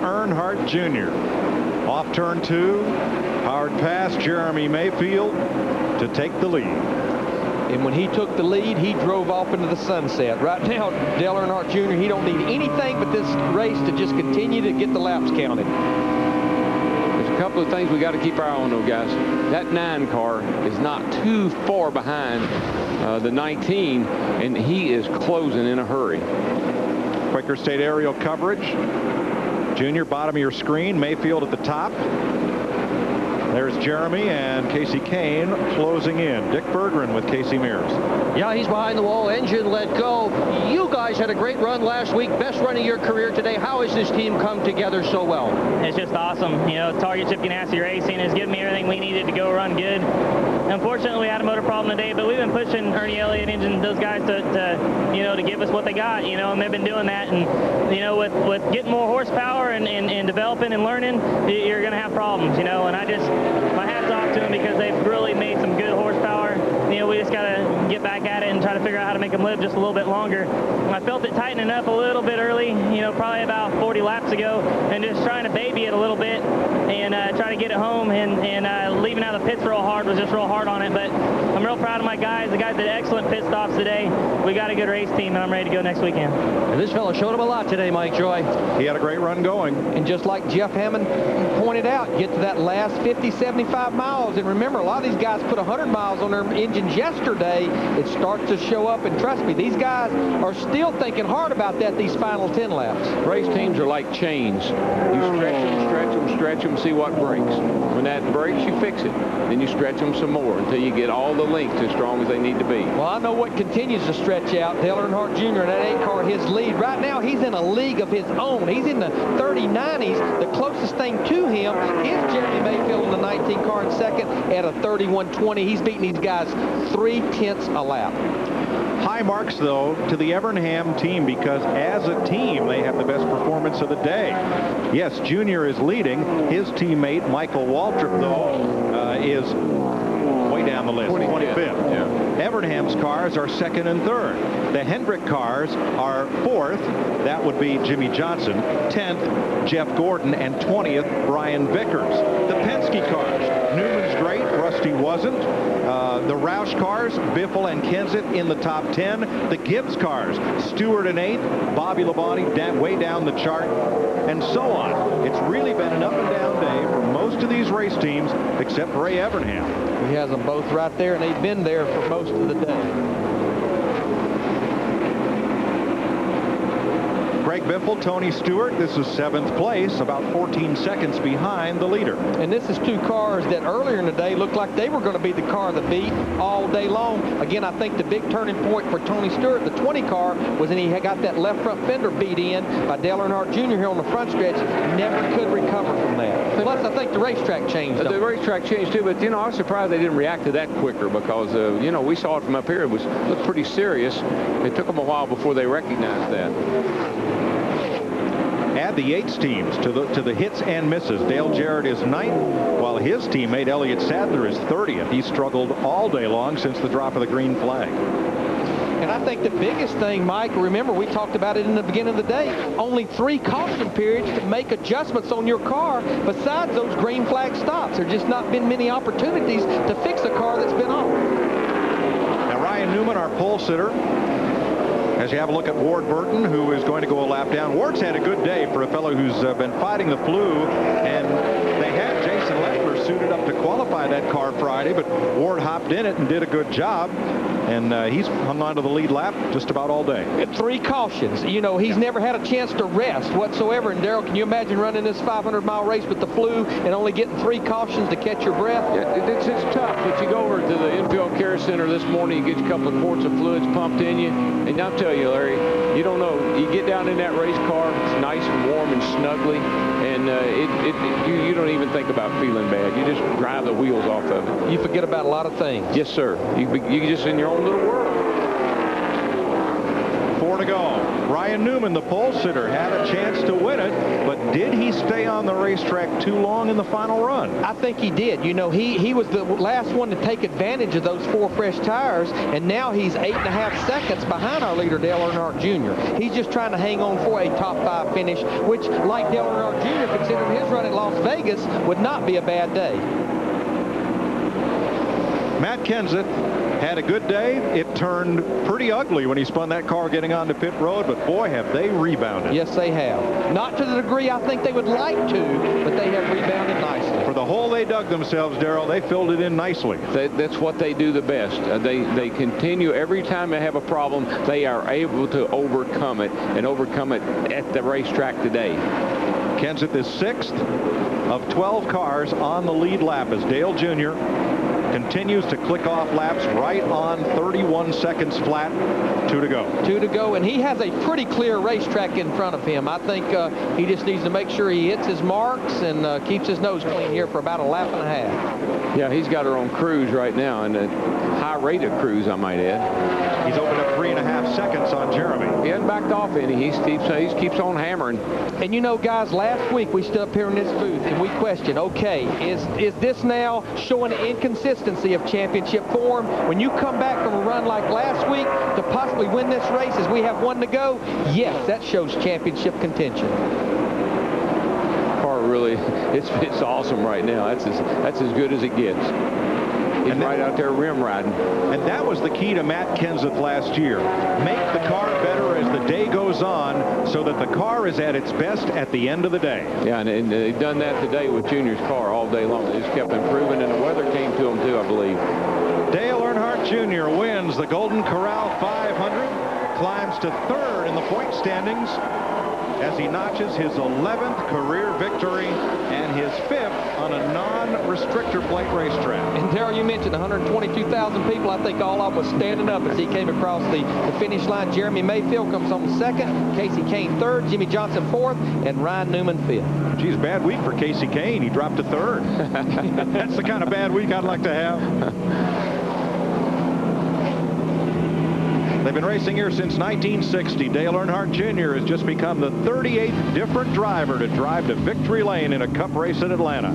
Earnhardt Jr. Off turn 2, powered past Jeremy Mayfield to take the lead. And when he took the lead, he drove off into the sunset. Right now, Dale Earnhardt Jr., he don't need anything but this race to just continue to get the laps counted. There's a couple of things we got to keep our eye on, though, guys. That 9 car is not too far behind the 19, and he is closing in a hurry. Quaker State aerial coverage. Junior, bottom of your screen. Mayfield at the top. There's Jeremy and Casey Kane closing in. Dick Berggren with Casey Mears. Yeah, he's behind the wall. Engine let go. You guys had a great run last week. Best run of your career today. How has this team come together so well? It's just awesome. You know, Target Chip Ganassi Racing has given me everything we needed to go run good. Unfortunately, we had a motor problem today, but we've been pushing Ernie Elliott Engine, those guys to give us what they got, you know, and they've been doing that. And, you know, with getting more horsepower and developing and learning, you're going to have problems, you know, and my hat's off to them because they've really made some good horsepower. You know, we just got to get back at it and try to figure out how to make them live just a little bit longer. I felt it tightening up a little bit early, you know, probably about 40 laps ago, and just trying to baby it a little bit and try to get it home. And leaving out of the pits real hard was just real hard on it. But I'm real proud of my guys. The guys did excellent pit stops today. We got a good race team, and I'm ready to go next weekend. And this fellow showed him a lot today, Mike Joy. He had a great run going. And just like Jeff Hammond pointed out, get to that last 50, 75 miles. And remember, a lot of these guys put 100 miles on their engines yesterday. It starts to show up. And trust me, these guys are still thinking hard about that these final 10 laps. Race teams are like chains. You stretch them, see what breaks. When that breaks, you fix it. Then you stretch them some more until you get all the lengths as strong as they need to be. Well, I know what continues to stretch out. Dale Earnhardt Jr. in that 8 car, his lead. Right now, he's in a league of his own. He's in the 30-90s. The closest thing to him is Jeremy Mayfield in the 19 car in second at a 31-20. He's beating these guys 3/10 a lap. High marks, though, to the Evernham team because as a team, they have the best performance of the day. Yes, Junior is leading. His teammate, Michael Waltrip, though, is way down the list, 25th. Yeah. Evernham's cars are second and third. The Hendrick cars are fourth. That would be Jimmy Johnson. 10th, Jeff Gordon. And 20th, Brian Vickers. The Penske cars, Newman's great. Rusty wasn't. The Roush cars, Biffle and Kenseth in the top 10. The Gibbs cars, Stewart in 8th, Bobby Labonte way down the chart, and so on. It's really been an up and down day for most of these race teams except Ray Evernham. He has them both right there, and they've been there for most of the day. Greg Biffle, Tony Stewart, this is 7th place, about 14 seconds behind the leader. And this is 2 cars that earlier in the day looked like they were going to be the car that beat all day long. Again, I think the big turning point for Tony Stewart, the 20 car, was when he got that left front fender beat in by Dale Earnhardt Jr. here on the front stretch. Never could recover from that. Plus, I think the racetrack changed. The racetrack changed too, but you know, I was surprised they didn't react to that quicker because you know, we saw it from up here. It looked pretty serious. It took them a while before they recognized that. Add the Yates teams to the hits and misses. Dale Jarrett is 9th, while his teammate Elliott Sadler is 30th. He struggled all day long since the drop of the green flag. And I think the biggest thing, Mike, remember we talked about it in the beginning of the day, only 3 caution periods to make adjustments on your car besides those green flag stops. There's just not been many opportunities to fix a car that's been on. Now Ryan Newman, our pole sitter, as you have a look at Ward Burton, who is going to go a lap down. Ward's had a good day for a fellow who's been fighting the flu, and they had Jason Leffler suited up to qualify that car Friday, but Ward hopped in it and did a good job, and he's hung on to the lead lap just about all day. 3 cautions. You know, he's never had a chance to rest whatsoever. And Darrell, can you imagine running this 500-mile race with the flu and only getting 3 cautions to catch your breath? Yeah, it's tough. If you go over to the infield care center this morning, you get a couple of quarts of fluids pumped in you, and I'll tell you, Larry, you don't know. You get down in that race car, it's nice and warm and snuggly, and you don't even think about feeling bad. You just drive the wheels off of it. You forget about a lot of things. Yes, sir. You just in your own little world. 4 to go. Ryan Newman, the pole sitter, had a chance to win it, but did he stay on on the racetrack too long in the final run. I think he did. You know, he was the last one to take advantage of those 4 fresh tires, and now he's 8.5 seconds behind our leader, Dale Earnhardt Jr. He's just trying to hang on for a top 5 finish, which, like Dale Earnhardt Jr., considering his run at Las Vegas, would not be a bad day. Matt Kenseth had a good day. It turned pretty ugly when he spun that car getting onto pit road, but boy, have they rebounded. Yes, they have. Not to the degree I think they would like to, but they have rebounded nicely. For the hole they dug themselves, Darrell, they filled it in nicely. That's what they do the best. They continue every time they have a problem, they are able to overcome it and overcome it at the racetrack today. Kenseth is 6th of 12 cars on the lead lap as Dale Jr. continues to click off laps right on 31 seconds flat. 2 to go. 2 to go, and he has a pretty clear racetrack in front of him. I think he just needs to make sure he hits his marks and keeps his nose clean here for about a lap and a half. Yeah, he's got her on cruise right now, and a high rate of cruise, I might add. He's opened up 3.5 seconds on Jeremy. He hasn't backed off any. He keeps on hammering. And you know, guys, last week we stood up here in this booth and we questioned, okay, is this now showing the inconsistency of championship form? When you come back from a run like last week to possibly win this race as we have 1 to go, yes, that shows championship contention. Car really, it's awesome right now. That's as good as it gets. He's right out there rim riding. And that was the key to Matt Kenseth last year. Make the car better as the day goes on so that the car is at its best at the end of the day. Yeah, and they've done that today with Junior's car all day long. They just kept improving, and the weather came to them too, I believe. Dale Earnhardt Jr. wins the Golden Corral 500, climbs to 3rd in the point standings as he notches his 11th career victory and his 5th on a non-restrictor plate racetrack. And Darrell, you mentioned 122,000 people. I think all of them was standing up as he came across the finish line. Jeremy Mayfield comes on 2nd, Casey Kane 3rd, Jimmy Johnson 4th, and Ryan Newman 5th. Geez, bad week for Casey Kane. He dropped to 3rd. That's the kind of bad week I'd like to have. They've been racing here since 1960. Dale Earnhardt Jr. has just become the 38th different driver to drive to victory lane in a Cup race at Atlanta.